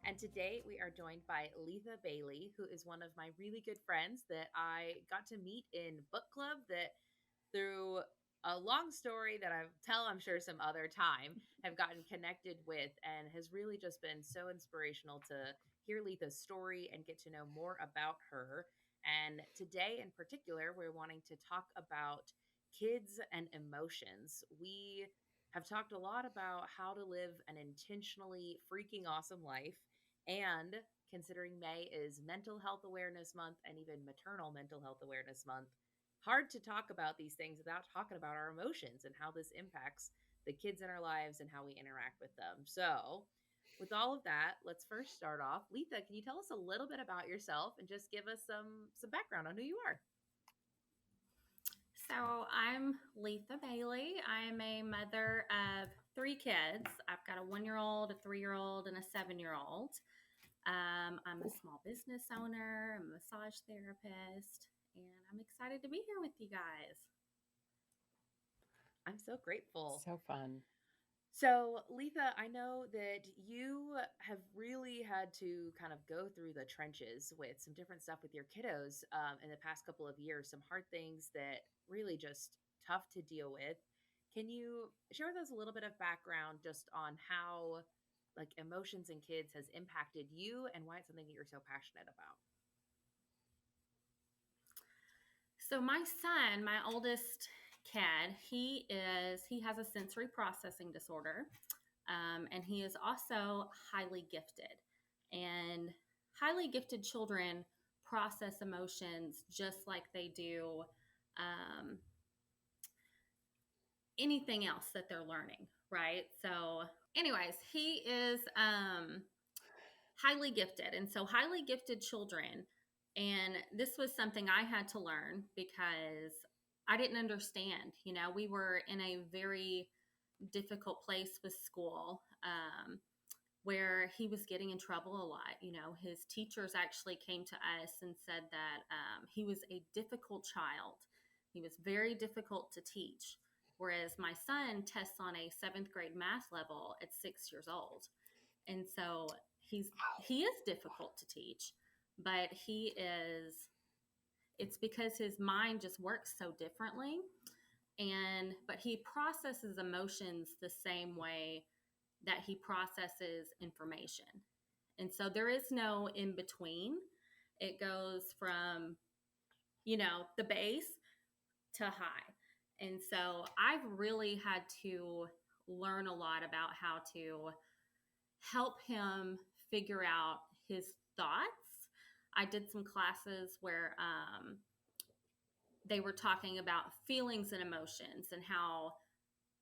And today we are joined by Leathia Bailey, who is one of my really good friends that I got to meet in book club that through a long story that I'll tell, I'm sure, some other time, have gotten connected with and has really just been so inspirational to hear Letha's story and get to know more about her. And today, in particular, we're wanting to talk about kids and emotions. We have talked a lot about how to live an intentionally freaking awesome life. And considering May is Mental Health Awareness Month and even Maternal Mental Health Awareness Month, hard to talk about these things without talking about our emotions and how this impacts the kids in our lives and how we interact with them. So, with all of that, let's first start off. Letha, can you tell us a little bit about yourself and just give us some background on who you are? So I'm Leathia Bailey. I'm a mother of three kids. I've got a 1-year-old, a 3-year-old, and a 7-year-old. I'm a small business owner, a massage therapist, and I'm excited to be here with you guys. I'm so grateful. So fun. So, Letha, I know that you have really had to kind of go through the trenches with some different stuff with your kiddos in the past couple of years, some hard things that really just tough to deal with. Can you share with us a little bit of background just on how like emotions in kids has impacted you and why it's something that you're so passionate about? So my son, my oldest kid, he has a sensory processing disorder, and he is also highly gifted. And highly gifted children process emotions just like they do um, anything else that they're learning, right? So, anyways, he is highly gifted. And so, highly gifted children, and this was something I had to learn because I didn't understand. You know, we were in a very difficult place with school. Where he was getting in trouble a lot. You know, his teachers actually came to us and said that he was a difficult child. He was very difficult to teach. Whereas my son tests on a seventh grade math level at 6 years old. And so he is difficult to teach, but it's because his mind just works so differently. But he processes emotions the same way that he processes information. And so there is no in between. It goes from, the base to high. And so I've really had to learn a lot about how to help him figure out his thoughts. I did some classes where they were talking about feelings and emotions and how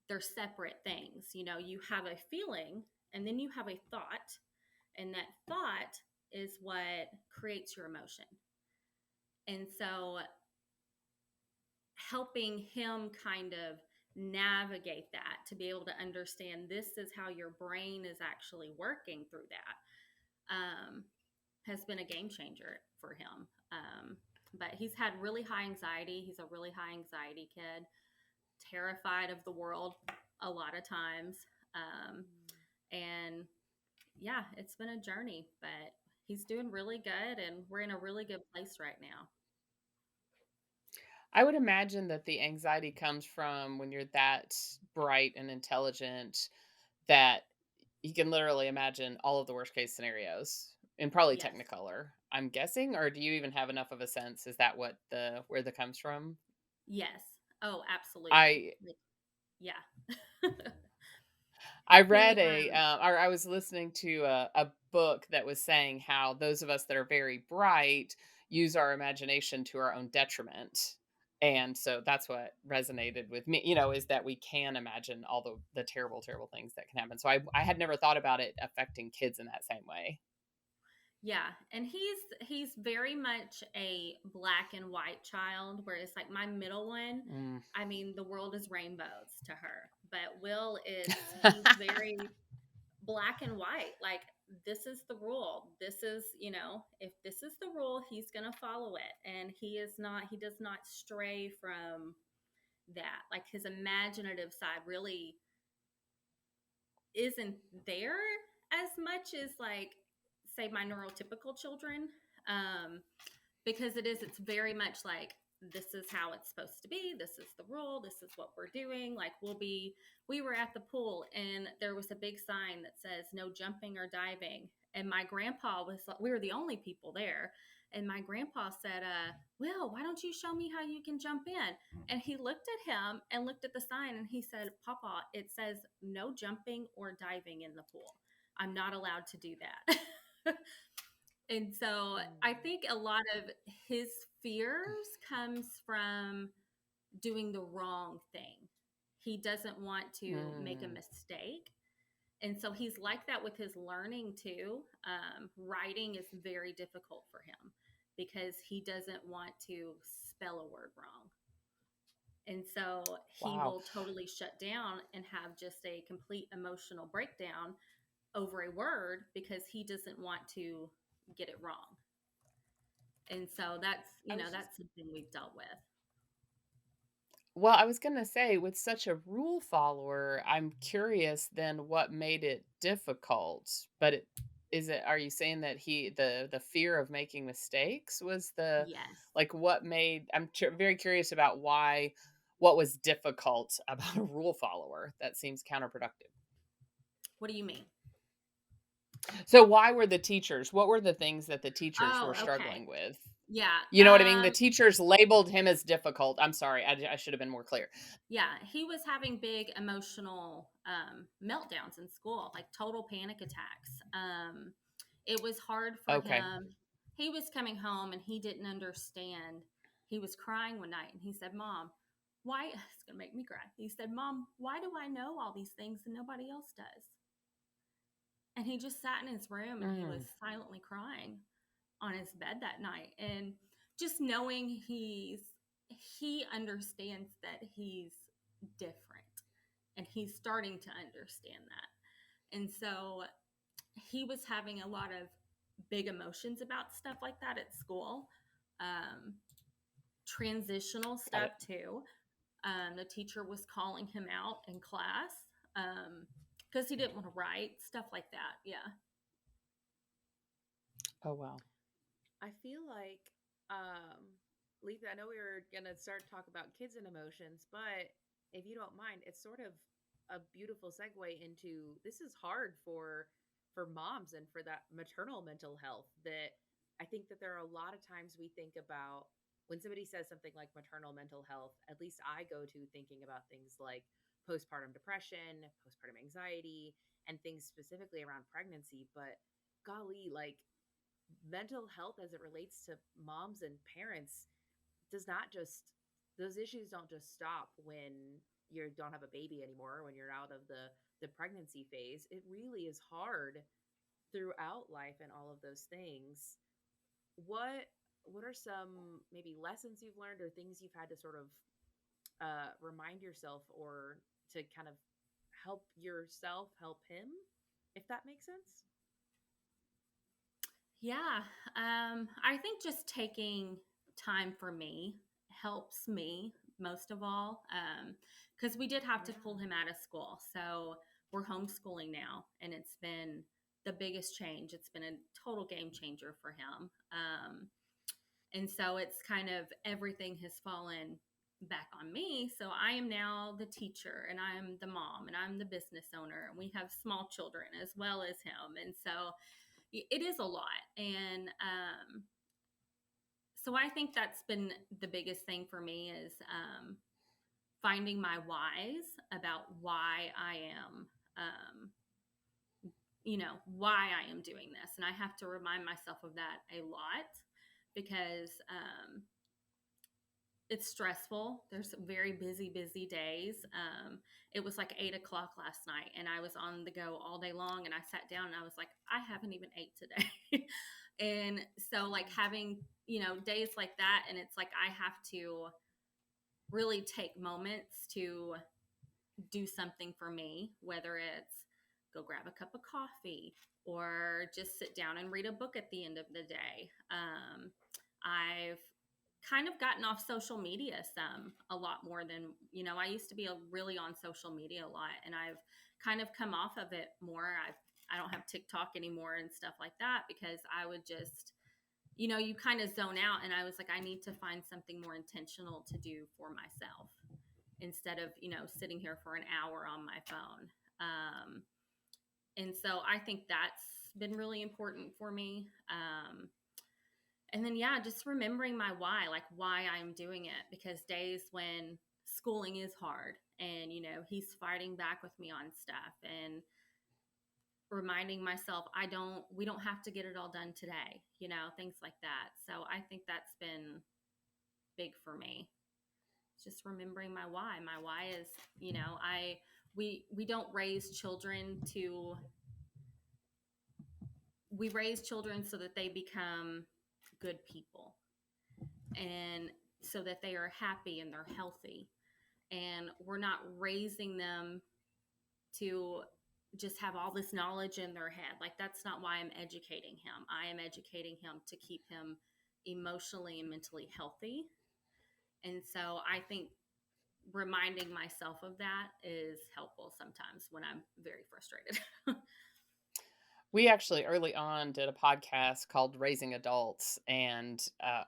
they're separate things. You know, you have a feeling and then you have a thought, and that thought is what creates your emotion. And so helping him kind of navigate that to be able to understand this is how your brain is actually working through that has been a game changer for him. But he's had really high anxiety. He's a really high anxiety kid, terrified of the world a lot of times. And yeah, it's been a journey, but he's doing really good and we're in a really good place right now. I would imagine that the anxiety comes from when you're that bright and intelligent that you can literally imagine all of the worst case scenarios in probably Yes. Technicolor, I'm guessing, or do you even have enough of a sense? Is that what the where that comes from? Yes. Oh, absolutely. I Like, yeah. I he read or I was listening to a book that was saying how those of us that are very bright use our imagination to our own detriment. And so that's what resonated with me, is that we can imagine all the terrible, terrible things that can happen. So I had never thought about it affecting kids in that same way. Yeah, and he's very much a black and white child, whereas like my middle one, Mm. I mean, the world is rainbows to her. But he's very black and white. Like, this is the rule. This is, if this is the rule, he's going to follow it. And he does not stray from that. Like, his imaginative side really isn't there as much as like say my neurotypical children, um, because it's very much like, this is how it's supposed to be. This is the rule. This is what we're doing. Like we were at the pool and there was a big sign that says no jumping or diving. And my grandpa was like, we were the only people there. And my grandpa said, Will, why don't you show me how you can jump in? And he looked at him and looked at the sign and he said, Papa, it says no jumping or diving in the pool. I'm not allowed to do that. And so I think a lot of his fears comes from doing the wrong thing. He doesn't want to make a mistake. And so he's like that with his learning too. Writing is very difficult for him because he doesn't want to spell a word wrong. And so he Wow. will totally shut down and have just a complete emotional breakdown over a word because he doesn't want to get it wrong. And so that's something we've dealt with. Well, I was going to say, with such a rule follower, I'm curious then what made it difficult. But are you saying that the fear of making mistakes was Yes. like what made, very curious about what was difficult about a rule follower. That seems counterproductive. What do you mean? So what were the things that the teachers Oh, were okay. struggling with? Yeah. You know what I mean? The teachers labeled him as difficult. I'm sorry. I should have been more clear. Yeah. He was having big emotional meltdowns in school, like total panic attacks. It was hard for Okay. him. He was coming home and he didn't understand. He was crying one night and he said, Mom, why? It's going to make me cry. He said, Mom, why do I know all these things and nobody else does? And he just sat in his room and he was silently crying on his bed that night. And just knowing he understands that he's different and he's starting to understand that. And so he was having a lot of big emotions about stuff like that at school. Transitional stuff too. The teacher was calling him out in class because he didn't want to write, stuff like that. Yeah. Oh, wow. I feel like, Letha, I know we were going to start to talk about kids and emotions, but if you don't mind, it's sort of a beautiful segue into this is hard for moms and for that maternal mental health. That I think that there are a lot of times we think about when somebody says something like maternal mental health, at least I go to thinking about things like postpartum depression, postpartum anxiety, and things specifically around pregnancy. But golly, like mental health as it relates to moms and parents does not just those issues don't just stop when you don't have a baby anymore, when you're out of the pregnancy phase. It really is hard throughout life and all of those things. What are some maybe lessons you've learned or things you've had to sort of remind yourself or to kind of help yourself help him, if that makes sense? Yeah. I think just taking time for me helps me most of all. Because we did have to pull him out of school. So we're homeschooling now, and it's been the biggest change. It's been a total game changer for him. And so it's kind of everything has fallen back on me. So I am now the teacher and I'm the mom and I'm the business owner. And we have small children as well as him. And so it is a lot. And so I think that's been the biggest thing for me is finding my whys about why I am, why I am doing this. And I have to remind myself of that a lot because it's stressful. There's very busy days. It was like 8:00 last night and I was on the go all day long and I sat down and I was like, I haven't even ate today. And so like having, days like that, and it's like, I have to really take moments to do something for me, whether it's go grab a cup of coffee or just sit down and read a book at the end of the day. I've kind of gotten off social media a lot more than, I used to be really on social media a lot, and I've kind of come off of it more. I've I don't have TikTok anymore and stuff like that, because I would just, you kind of zone out. And I was like, I need to find something more intentional to do for myself instead of, sitting here for an hour on my phone. And so I think that's been really important for me. And then, yeah, just remembering my why, like why I'm doing it, because days when schooling is hard and, he's fighting back with me on stuff, and reminding myself, we don't have to get it all done today, things like that. So I think that's been big for me. Just remembering my why. My why is, we don't raise children we raise children so that they become good people, and so that they are happy and they're healthy. And we're not raising them to just have all this knowledge in their head. Like, that's not why I'm educating him. I am educating him to keep him emotionally and mentally healthy. And so I think reminding myself of that is helpful sometimes when I'm very frustrated. We actually early on did a podcast called Raising Adults, and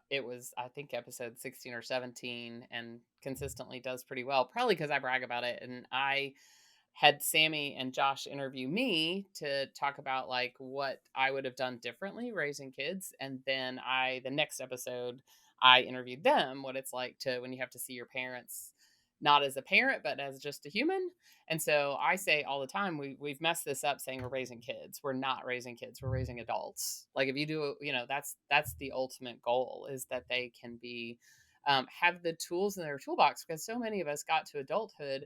it was, I think, episode 16 or 17, and consistently does pretty well, probably because I brag about it. And I had Sami and Josh interview me to talk about like what I would have done differently raising kids. And then the next episode, I interviewed them, what it's like to when you have to see your parents not as a parent, but as just a human. And so I say all the time, we've messed this up saying we're raising kids. We're not raising kids. We're raising adults. Like if you do, that's the ultimate goal, is that they can be, have the tools in their toolbox, because so many of us got to adulthood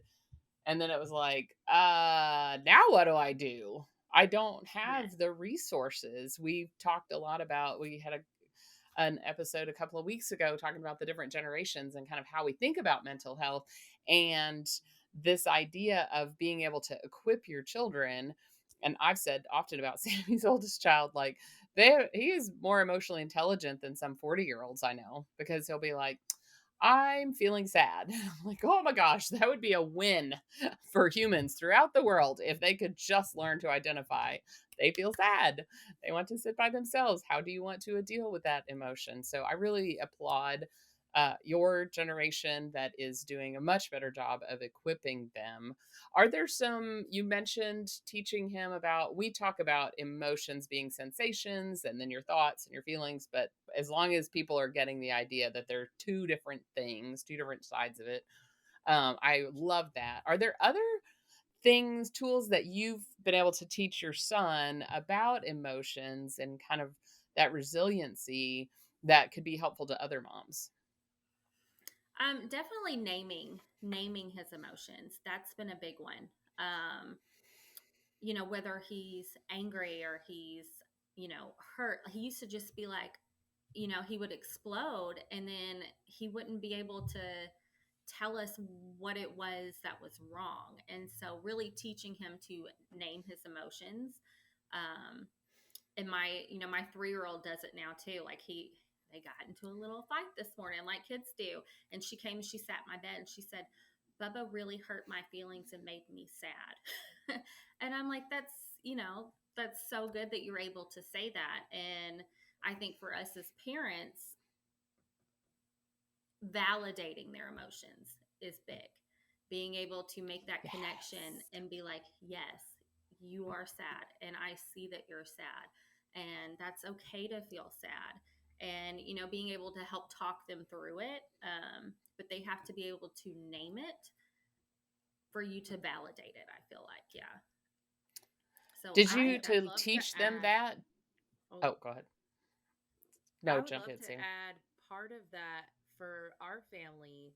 and then it was like, now what do I do? I don't Right. have the resources. We've talked a lot about, we had an episode a couple of weeks ago talking about the different generations and kind of how we think about mental health, and this idea of being able to equip your children. And I've said often about Sammy's oldest child, like he is more emotionally intelligent than some 40-year-olds I know, because he'll be like, I'm feeling sad. I'm like, oh my gosh, that would be a win for humans throughout the world if they could just learn to identify they feel sad. They want to sit by themselves. How do you want to deal with that emotion? So I really applaud your generation that is doing a much better job of equipping them. Are there some, you mentioned teaching him about, we talk about emotions being sensations and then your thoughts and your feelings, but as long as people are getting the idea that they're two different things, two different sides of it, I love that. Are there other things, tools that you've been able to teach your son about emotions and kind of that resiliency that could be helpful to other moms? Definitely naming his emotions. That's been a big one. Um, whether he's angry or he's, hurt. He used to just be like, he would explode, and then he wouldn't be able to tell us what it was that was wrong. And so really teaching him to name his emotions. And my 3-year-old does it now too. Like they got into a little fight this morning like kids do. And she came and she sat in my bed and she said, Bubba really hurt my feelings and made me sad. And I'm like, that's so good that you're able to say that. And I think for us as parents, validating their emotions is big. Being able to make that connection Yes. and be like, yes, you are sad, and I see that you're sad, and that's okay to feel sad. And, being able to help talk them through it. But they have to be able to name it for you to validate it, I feel like. Yeah. So Did I you would to love to teach them add, that? oh, Oh, go ahead. I No, would jump love in, to Sam. add part of that for our family.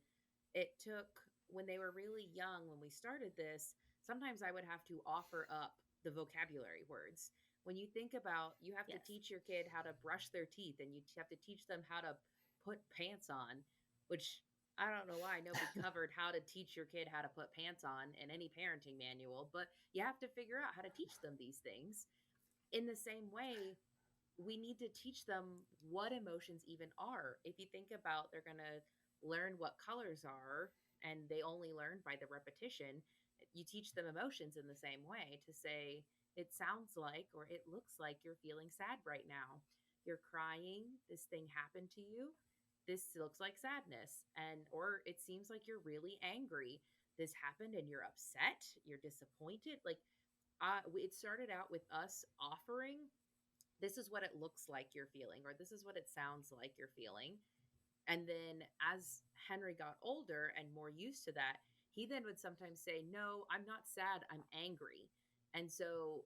It took, when they were really young, when we started this, sometimes I would have to offer up the vocabulary words. When you think about, you have to yes. teach your kid how to brush their teeth and you have to teach them how to put pants on, which I don't know why nobody covered how to teach your kid how to put pants on in any parenting manual, but you have to figure out how to teach them these things. In the same way, we need to teach them what emotions even are. If you think about, they're going to learn what colors are and they only learn by the repetition. You teach them emotions in the same way, to say, it sounds like, or it looks like you're feeling sad right now. You're crying. This thing happened to you. This looks like sadness. And, or it seems like you're really angry. This happened and you're upset. You're disappointed. Like, it started out with us offering, this is what it looks like you're feeling, or this is what it sounds like you're feeling. And then as Henry got older and more used to that, he then would sometimes say, no, I'm not sad, I'm angry. And so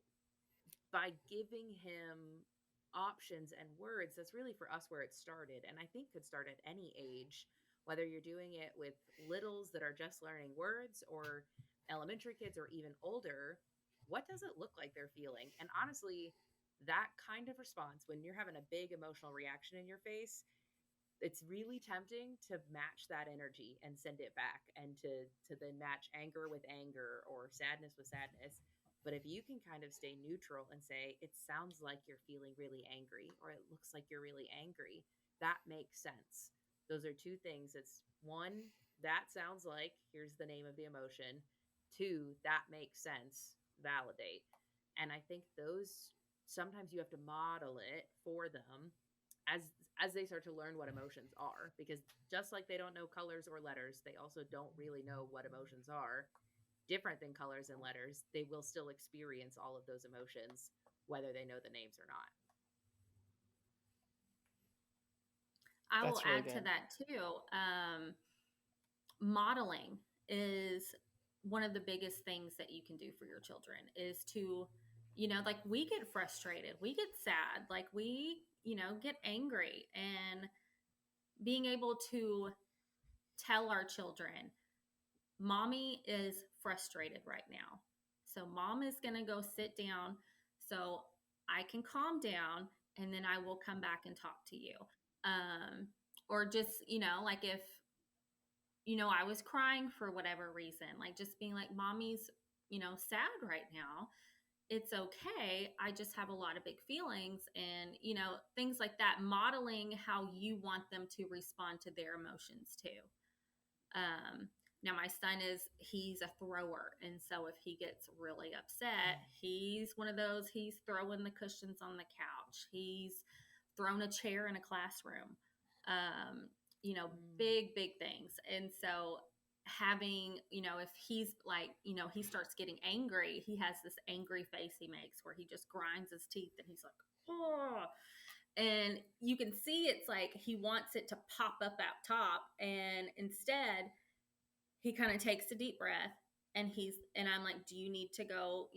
by giving him options and words, that's really for us where it started. And I think could start at any age, whether you're doing it with littles that are just learning words or elementary kids or even older. What does it look like they're feeling? And honestly, that kind of response, when you're having a big emotional reaction in your face, it's really tempting to match that energy and send it back, and to then match anger with anger or sadness with sadness. But if you can kind of stay neutral and say it sounds like you're feeling really angry, or it looks like you're really angry, that makes sense. Those are two things. It's one, that sounds like, here's the name of the emotion. Two, that makes sense, validate. And I think those, sometimes you have to model it for them as as they start to learn what emotions are, because just like they don't know colors or letters, they also don't really know what emotions are. Different than colors and letters, they will still experience all of those emotions whether they know the names or not. I will That's really add to good. that too. Modeling is one of the biggest things that you can do for your children, is to, like, we get frustrated, we get sad, like we, get angry, and being able to tell our children, mommy is frustrated right now. So mom is going to go sit down so I can calm down, and then I will come back and talk to you. Um, or just, like if, I was crying for whatever reason, like just being like, mommy's, sad right now. It's okay. I just have a lot of big feelings, and, things like that, modeling how you want them to respond to their emotions too. Now my son he's a thrower. And so if he gets really upset, he's one of those, he's throwing the cushions on the couch. He's thrown a chair in a classroom. Um, big, big things. And so having, if he's like, he starts getting angry, he has this angry face he makes where he just grinds his teeth and he's like, oh, and you can see it's like he wants it to pop up out top, and instead he kind of takes a deep breath, and I'm like, do you need to go,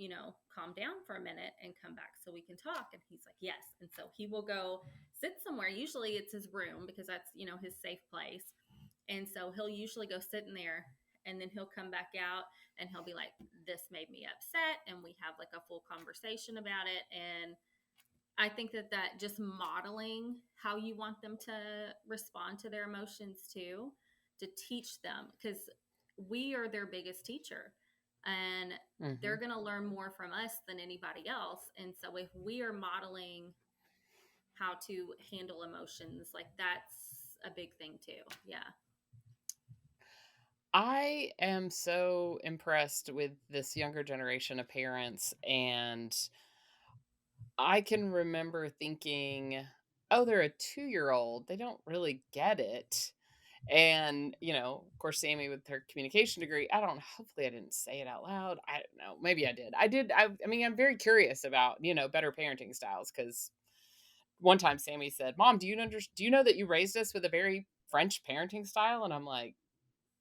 calm down for a minute and come back so we can talk? And he's like, yes. And so he will go sit somewhere. Usually it's his room, because that's, his safe place. And so he'll usually go sit in there, and then he'll come back out and he'll be like, this made me upset. And we have like a full conversation about it. And I think that just modeling how you want them to respond to their emotions too, to teach them, because we are their biggest teacher, and they're going to learn more from us than anybody else. And so if we are modeling how to handle emotions, like that's a big thing too. Yeah. I am so impressed with this younger generation of parents, and I can remember thinking, oh, they're a 2-year-old. They don't really get it. And, of course, Sammy with her communication degree, I don't, hopefully I didn't say it out loud. I don't know. Maybe I did. I did. I mean, I'm very curious about, better parenting styles, because one time Sammy said, Mom, do you know that you raised us with a very French parenting style? And I'm like,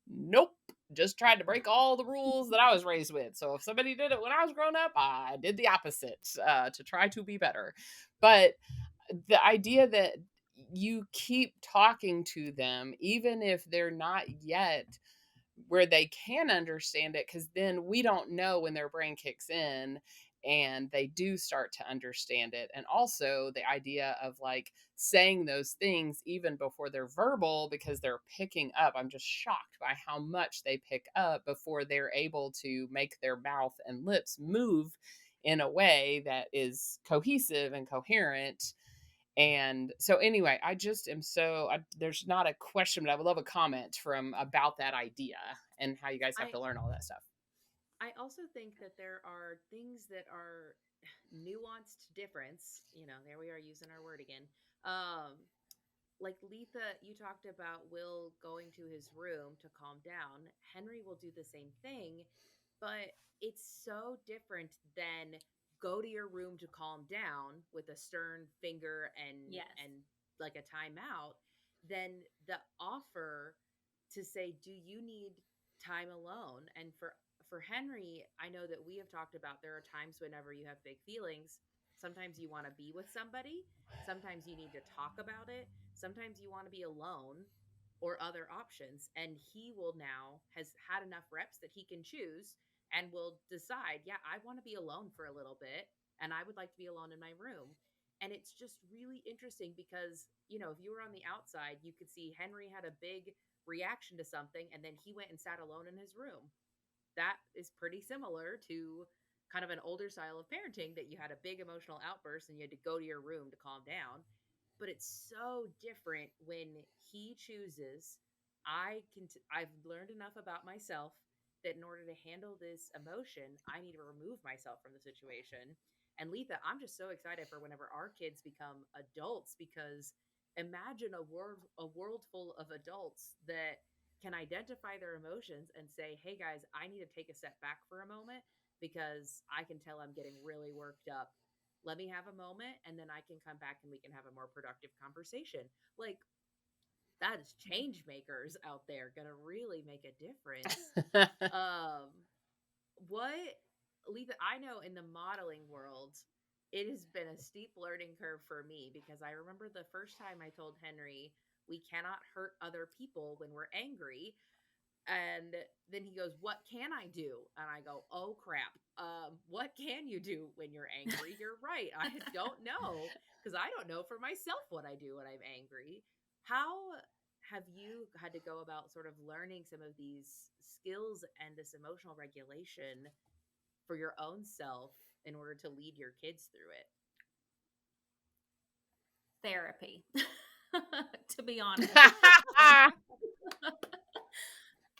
nope. Just tried to break all the rules that I was raised with. So if somebody did it when I was growing up, I did the opposite, to try to be better. But the idea that you keep talking to them, even if they're not yet where they can understand it, because then we don't know when their brain kicks in and they do start to understand it. And also the idea of like saying those things even before they're verbal, because they're picking up. I'm just shocked by how much they pick up before they're able to make their mouth and lips move in a way that is cohesive and coherent. And so anyway, I just am there's not a question, but I would love a comment from about that idea and how you guys have I to learn all that stuff. I also think that there are things that are nuanced difference. There we are using our word again. Um, like Letha, you talked about Will going to his room to calm down. Henry will do the same thing, but it's so different than go to your room to calm down with a stern finger Yes. and like a timeout than the offer to say, do you need time alone? And for Henry, I know that we have talked about there are times whenever you have big feelings, sometimes you want to be with somebody, sometimes you need to talk about it, sometimes you want to be alone or other options. And he will now has had enough reps that he can choose and will decide, yeah, I want to be alone for a little bit and I would like to be alone in my room. And it's just really interesting because, if you were on the outside, you could see Henry had a big reaction to something and then he went and sat alone in his room. That is pretty similar to kind of an older style of parenting that you had a big emotional outburst and you had to go to your room to calm down. But it's so different when he chooses, I've learned enough about myself that in order to handle this emotion, I need to remove myself from the situation. And Letha, I'm just so excited for whenever our kids become adults, because imagine a world full of adults that can identify their emotions and say, hey guys, I need to take a step back for a moment because I can tell I'm getting really worked up. Let me have a moment and then I can come back and we can have a more productive conversation. Like, that is change makers out there gonna really make a difference. Um, what, Letha, I know in the modeling world, it has been a steep learning curve for me because I remember the first time I told Henry, we cannot hurt other people when we're angry. And then he goes, what can I do? And I go, oh crap. What can you do when you're angry? You're right. I don't know because I don't know for myself what I do when I'm angry. How have you had to go about sort of learning some of these skills and this emotional regulation for your own self in order to lead your kids through it? Therapy, to be honest.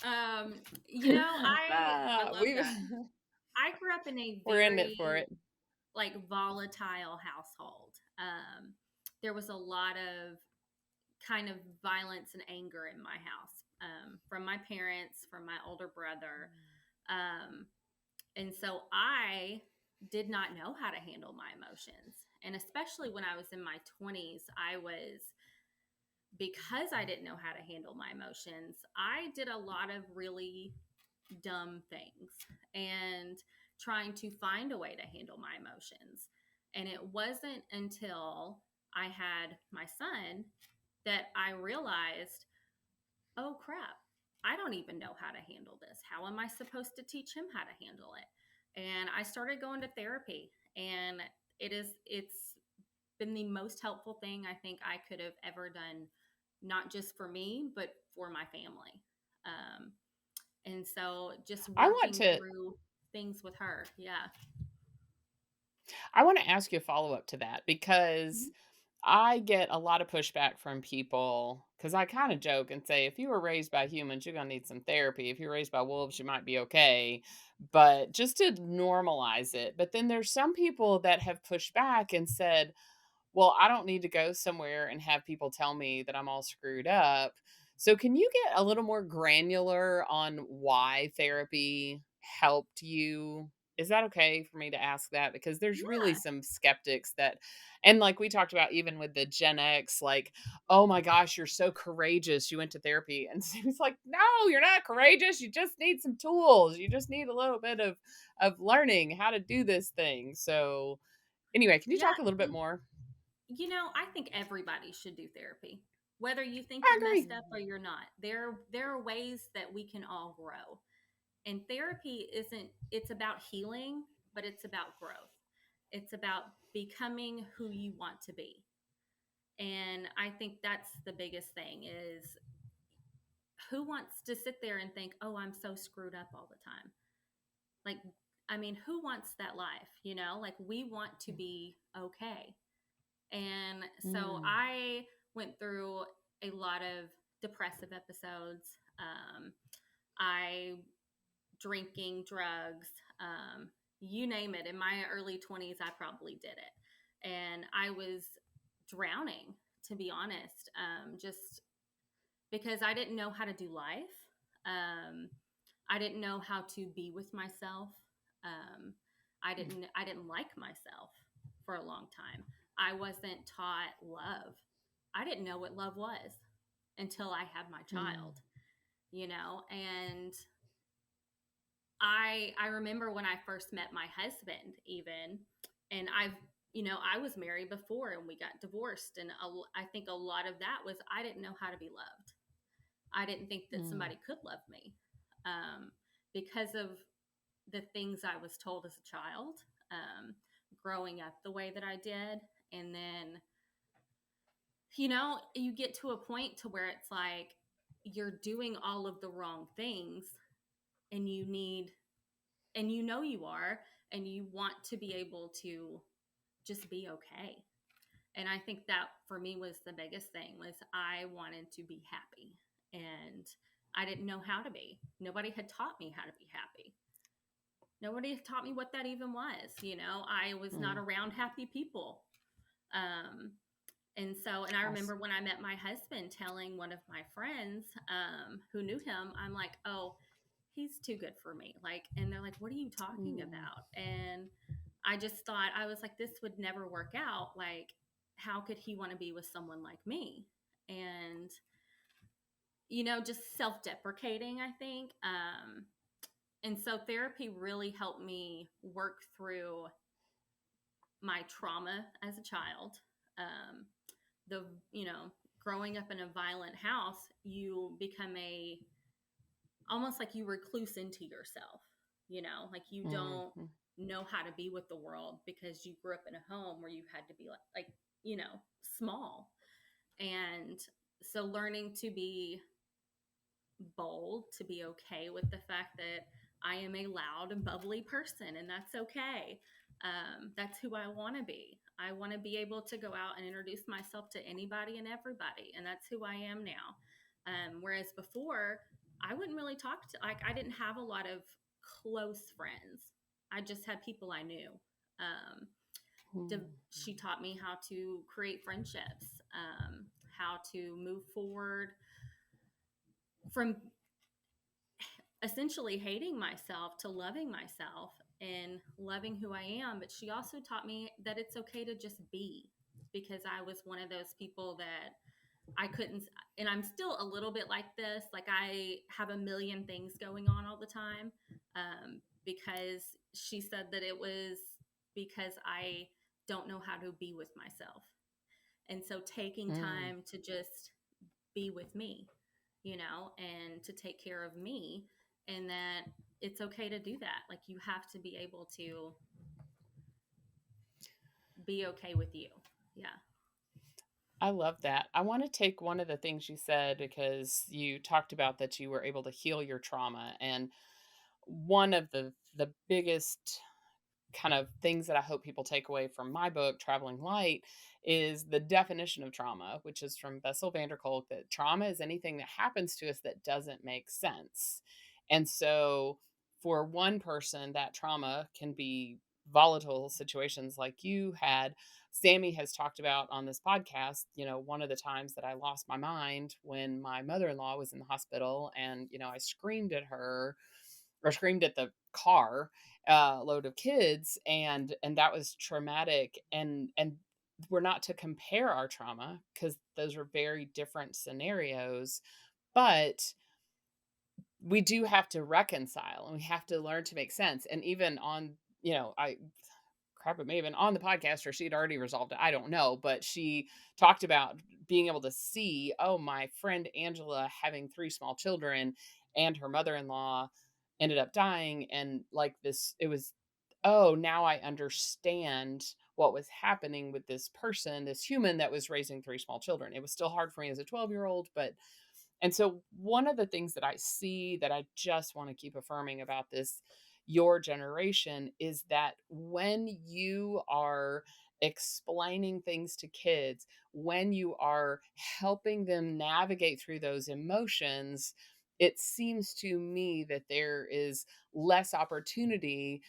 um, I love we that. I grew up in a we're in it for very it. like volatile household. There was a lot of kind of violence and anger in my house, from my parents, from my older brother. Um, and so I did not know how to handle my emotions. And especially when I was in my 20s, because I didn't know how to handle my emotions, I did a lot of really dumb things and trying to find a way to handle my emotions. And it wasn't until I had my son that I realized, oh crap, I don't even know how to handle this. How am I supposed to teach him how to handle it? And I started going to therapy, and it's been the most helpful thing I think I could have ever done, not just for me, but for my family. Um, and so just I want working to through things with her. Yeah. I want to ask you a follow up to that because Mhm. I get a lot of pushback from people because I kind of joke and say, if you were raised by humans, you're going to need some therapy. If you're raised by wolves, you might be okay. But just to normalize it. But then there's some people that have pushed back and said, well, I don't need to go somewhere and have people tell me that I'm all screwed up. So, can you get a little more granular on why therapy helped you? Is that okay for me to ask that? Because there's really Yeah. some skeptics that, and like we talked about, even with the Gen X, like, oh my gosh, you're so courageous. You went to therapy. And it's like, no, you're not courageous. You just need some tools. You just need a little bit of learning how to do this thing. So, anyway, can you Yeah. talk a little bit more? I think everybody should do therapy, whether you think I you're messed agree. up or you're not. There are ways that we can all grow. And therapy isn't, it's about healing, but it's about growth. It's about becoming who you want to be. And I think that's the biggest thing is, who wants to sit there and think, "Oh, I'm so screwed up all the time." Like, I mean, who wants that life, Like, we want to be okay. And so Mm. I went through a lot of depressive episodes. I drinking, drugs, you name it. In my early 20s, I probably did it. And I was drowning, to be honest, just because I didn't know how to do life. I didn't know how to be with myself. Um, I didn't like myself for a long time. I wasn't taught love. I didn't know what love was until I had my child, and I remember when I first met my husband, even, and I was married before and we got divorced. And I think a lot of that was I didn't know how to be loved. I didn't think that somebody could love me, because of the things I was told as a child, growing up the way that I did. And then, you get to a point to where it's like you're doing all of the wrong things, and you are, and you want to be able to just be okay. And I think that for me was the biggest thing, was I wanted to be happy, and I didn't know how to be. Nobody had taught me how to be happy. Nobody had taught me what that even was. I was not around happy people. And I remember when I met my husband, telling one of my friends, who knew him, I'm like, oh, he's too good for me. Like, and they're like, what are you talking about? And I just thought, I was like, this would never work out. Like, how could he want to be with someone like me? And, just self-deprecating, I think. And so therapy really helped me work through my trauma as a child. The, growing up in a violent house, you become almost like you recluse into yourself, like you don't know how to be with the world because you grew up in a home where you had to be like small. And so learning to be bold, to be okay with the fact that I am a loud and bubbly person, and that's okay. That's who I want to be. I want to be able to go out and introduce myself to anybody and everybody, and that's who I am now. Whereas before, I wouldn't really talk to, like, I didn't have a lot of close friends. I just had people I knew. She taught me how to create friendships, how to move forward from essentially hating myself to loving myself and loving who I am. But she also taught me that it's okay to just be, because I was one of those people that I couldn't, and I'm still a little bit like this. Like, I have a million things going on all the time, because she said that it was because I don't know how to be with myself. And so taking time to just be with me, and to take care of me, and that it's okay to do that. Like, you have to be able to be okay with you. Yeah. I love that. I want to take one of the things you said, because you talked about that you were able to heal your trauma. And one of the biggest kind of things that I hope people take away from my book, Traveling Light, is the definition of trauma, which is from Bessel van der Kolk, that trauma is anything that happens to us that doesn't make sense. And so for one person, that trauma can be volatile situations like you had. Sami has talked about on this podcast, one of the times that I lost my mind when my mother-in-law was in the hospital, and, I screamed at her, or screamed at the car load of kids, and that was traumatic. And we're not to compare our trauma, because those are very different scenarios, but we do have to reconcile, and we have to learn to make sense. And even on, it may have been on the podcast, or she'd already resolved it, I don't know, but she talked about being able to see, oh, my friend Angela having 3 small children, and her mother-in-law ended up dying. And like this, it was, oh, now I understand what was happening with this person, this human that was raising 3 small children. It was still hard for me as a 12-year-old, but, and so one of the things that I see that I just want to keep affirming about this, your generation, is that when you are explaining things to kids, when you are helping them navigate through those emotions, it seems to me that there is less opportunity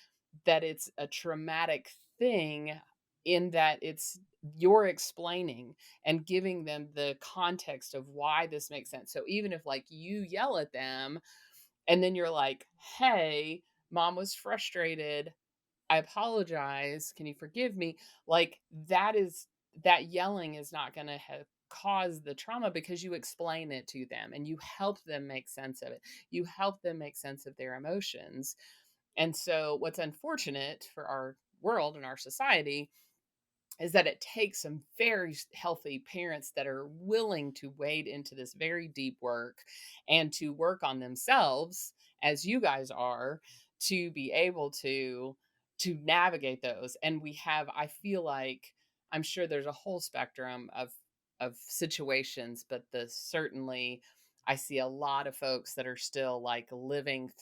that it's a traumatic thing, in that it's you're explaining and giving them the context of why this makes sense. So even if like you yell at them and then you're like, "Hey, mom was frustrated. I apologize. Can you forgive me?" Like that yelling is not going to have cause the trauma, because you explain it to them and you help them make sense of it. You help them make sense of their emotions. And so what's unfortunate for our world and our society is that it takes some very healthy parents that are willing to wade into this very deep work and to work on themselves, as you guys are, to be able to navigate those. And we have, I feel like, I'm sure there's a whole spectrum of situations, but the certainly I see a lot of folks that are still like living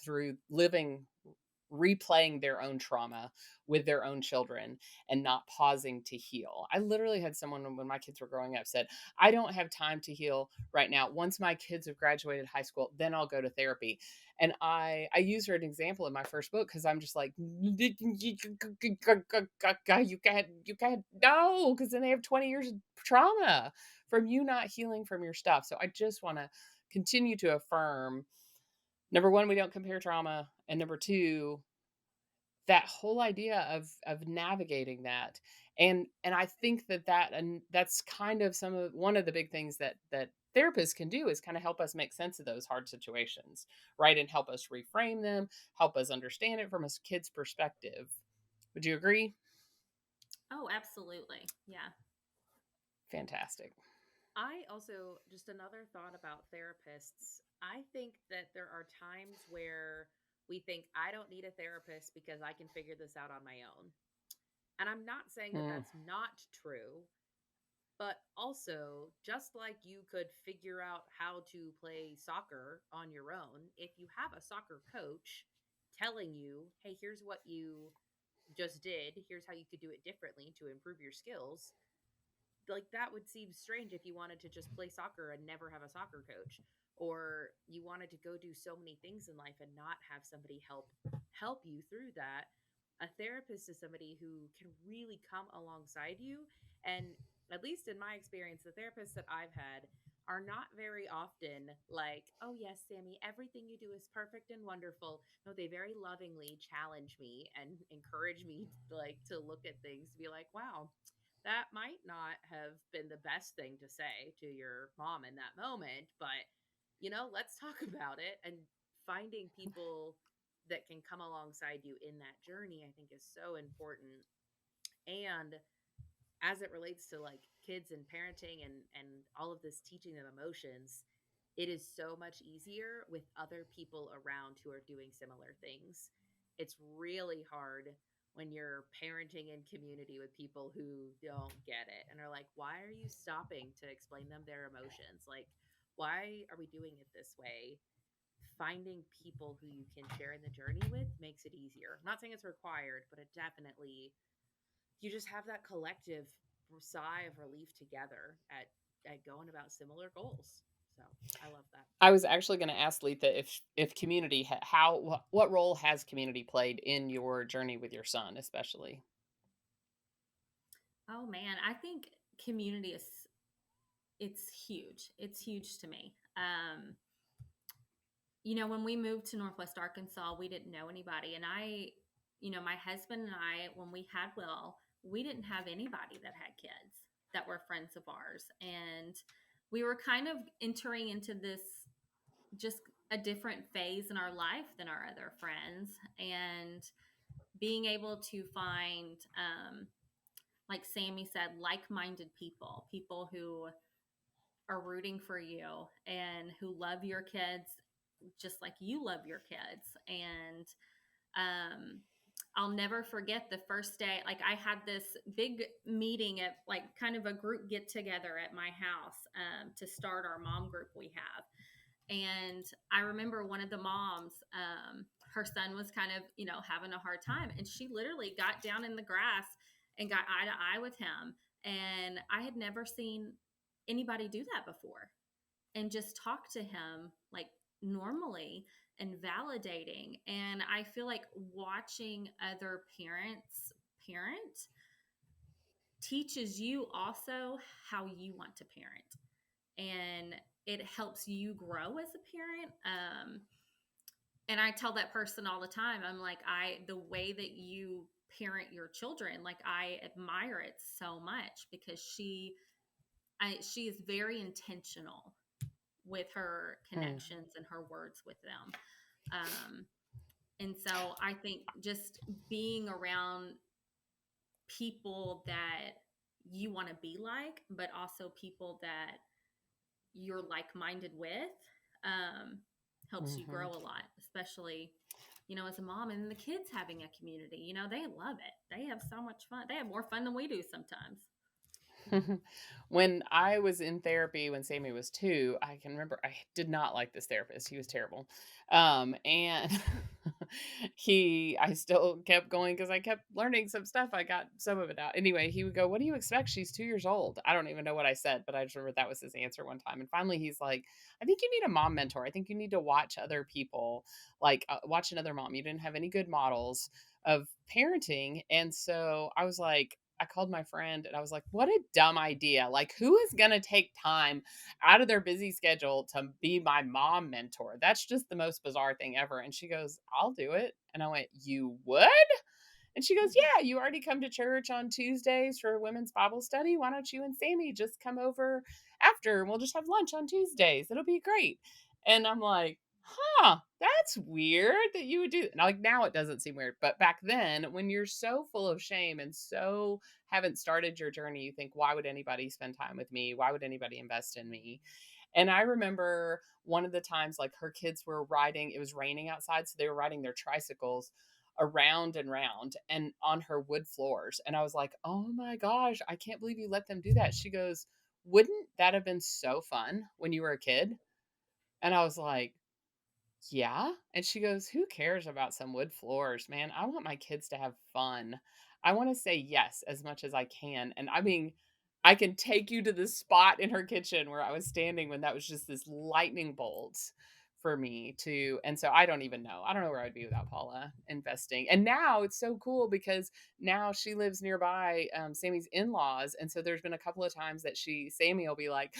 replaying their own trauma with their own children and not pausing to heal. I literally had someone when my kids were growing up said, "I don't have time to heal right now. Once my kids have graduated high school, then I'll go to therapy." And I use her an example in my first book, because I'm just like, you can't no, because then they have 20 years of trauma from you not healing from your stuff. So I just want to continue to affirm, number one, we don't compare trauma, and number two, that whole idea of navigating that. And I think and that's kind of one of the big things that therapists can do, is kind of help us make sense of those hard situations, right? And help us reframe them, help us understand it from a kid's perspective. Would you agree? Oh, absolutely. Yeah. Fantastic. I also, just another thought about therapists. I think that there are times where we think, I don't need a therapist because I can figure this out on my own. And I'm not saying that Mm, that's not true, but also, just like you could figure out how to play soccer on your own, if you have a soccer coach telling you, hey, here's what you just did, here's how you could do it differently to improve your skills, like that would seem strange if you wanted to just play soccer and never have a soccer coach, or you wanted to go do so many things in life and not have somebody help you through that. A therapist is somebody who can really come alongside you. And at least in my experience, the therapists that I've had are not very often like, oh yes, Sammy, everything you do is perfect and wonderful. No, they very lovingly challenge me and encourage me like to look at things to be like, wow, that might not have been the best thing to say to your mom in that moment, but let's talk about it. And finding people that can come alongside you in that journey, I think, is so important. And as it relates to like kids and parenting and all of this teaching of emotions, it is so much easier with other people around who are doing similar things. It's really hard when you're parenting in community with people who don't get it and are like, why are you stopping to explain them their emotions? Like, why are we doing it this way? Finding people who you can share in the journey with makes it easier. I'm not saying it's required, but it definitely, you just have that collective sigh of relief together at going about similar goals. So I love that. I was actually going to ask Letha if community what role has community played in your journey with your son, especially. Oh man, I think community is it's huge. It's huge to me. When we moved to Northwest Arkansas, we didn't know anybody. And my husband and I, when we had Will, we didn't have anybody that had kids that were friends of ours. And we were kind of entering into this just a different phase in our life than our other friends. And being able to find, like Sami said, like minded people who are rooting for you and who love your kids just like you love your kids. And I'll never forget the first day. Like, I had this big meeting at like kind of a group get together at my house to start our mom group we have. And I remember one of the moms, her son was kind of, having a hard time. And she literally got down in the grass and got eye to eye with him. And I had never seen anybody do that before, and just talk to him like normally and validating. And I feel like watching other parents parent teaches you also how you want to parent, and it helps you grow as a parent. And I tell that person all the time, I'm like, the way that you parent your children, like I admire it so much, because she is very intentional with her Mm. connections and her words with them. And so I think just being around people that you want to be like, but also people that you're like-minded with, um, helps you Mhm. grow a lot, especially, as a mom, and the kids having a community, they love it. They have so much fun. They have more fun than we do sometimes. When I was in therapy when Sammy was 2, I can remember I did not like this therapist. He was terrible. And I still kept going because I kept learning some stuff. I got some of it out. Anyway, he would go, "What do you expect? She's 2 years old." I don't even know what I said, but I just remember that was his answer one time. And finally, he's like, "I think you need a mom mentor. I think you need to watch other people, like watch another mom. You didn't have any good models of parenting." And so I was like, I called my friend and I was like, what a dumb idea. Like, who is going to take time out of their busy schedule to be my mom mentor? That's just the most bizarre thing ever. And she goes, I'll do it. And I went, you would? And she goes, yeah, you already come to church on Tuesdays for women's Bible study. Why don't you and Sammy just come over after and we'll just have lunch on Tuesdays? It'll be great. And I'm like, huh, that's weird that you would do that. Like now it doesn't seem weird. But back then, when you're so full of shame and so haven't started your journey, you think, why would anybody spend time with me? Why would anybody invest in me? And I remember one of the times, like her kids were riding, it was raining outside. So they were riding their tricycles around and round and on her wood floors. And I was like, oh my gosh, I can't believe you let them do that. She goes, wouldn't that have been so fun when you were a kid? And I was like, yeah. And she goes, who cares about some wood floors, man? I want my kids to have fun. I want to say yes as much as I can. And I mean, I can take you to the spot in her kitchen where I was standing when that was just this lightning bolt for me to. And so I don't even know. I don't know where I'd be without Paula investing. And now it's so cool because now she lives nearby Sammy's in-laws. And so there's been a couple of times that Sammy will be like,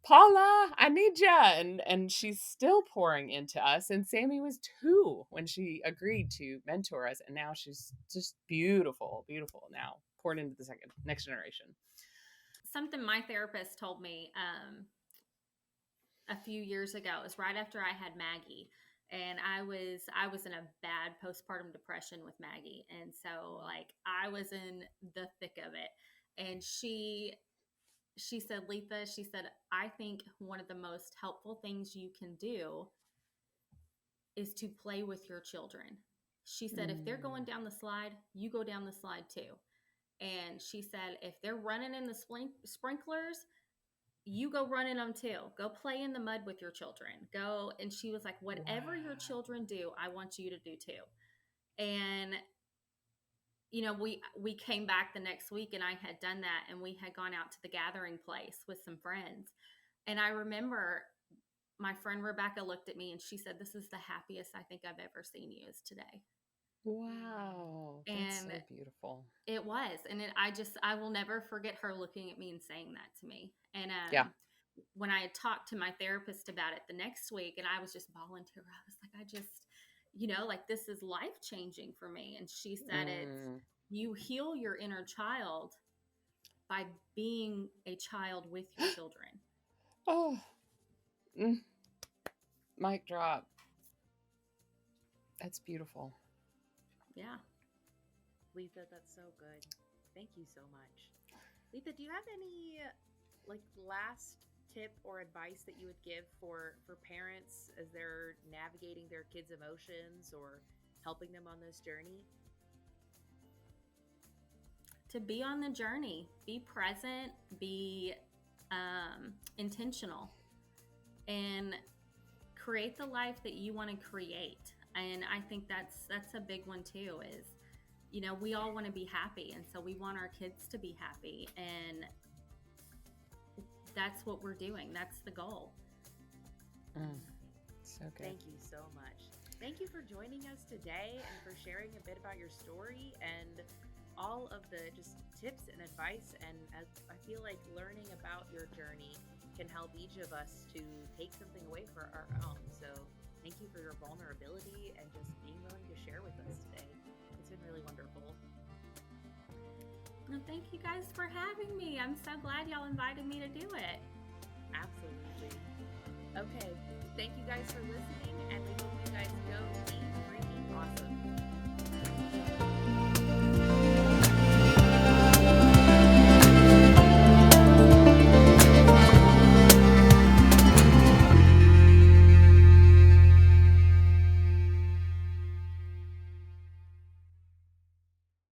Paula, I need ya. And she's still pouring into us. And Sammy was 2 when she agreed to mentor us. And now she's just beautiful, beautiful now, poured into the next generation. Something my therapist told me a few years ago, it was right after I had Maggie, and I was in a bad postpartum depression with Maggie, and so like I was in the thick of it. And she said, Letha, she said, I think one of the most helpful things you can do is to play with your children. She said, if they're going Mm. down the slide, you go down the slide too. And she said, if they're running in the sprinklers, you go run in them too. Go play in the mud with your children. Go. And she was like, whatever your Wow. children do, I want you to do too. And we came back the next week, and I had done that, and we had gone out to the gathering place with some friends. And I remember my friend Rebecca looked at me and she said, this is the happiest I think I've ever seen you is today. Wow. That's And so beautiful. it was. And I will never forget her looking at me and saying that to me. And Yeah. when I had talked to my therapist about it the next week, and I was just volunteer, I was like, like this is life changing for me. And she said, Mm. you heal your inner child by being a child with your children. Oh, mm. Mic drop. That's beautiful. Yeah. Letha, that's so good. Thank you so much. Letha, do you have any like last tip or advice that you would give for parents as they're navigating their kids' emotions or helping them on this journey? To be on the journey, be present, be intentional, and create the life that you want to create. And I think that's a big one too, is we all want to be happy, and so we want our kids to be happy, and that's what we're doing. That's the goal. Mm. So good. Thank you so much. Thank you for joining us today and for sharing a bit about your story and all of the just tips and advice. And as I feel like learning about your journey can help each of us to take something away for our own. So thank you for your vulnerability and just being willing to share with us today. It's been really wonderful. Well, thank you guys for having me. I'm so glad y'all invited me to do it. Absolutely. Okay. Thank you guys for listening, and we hope you guys go be freaking awesome.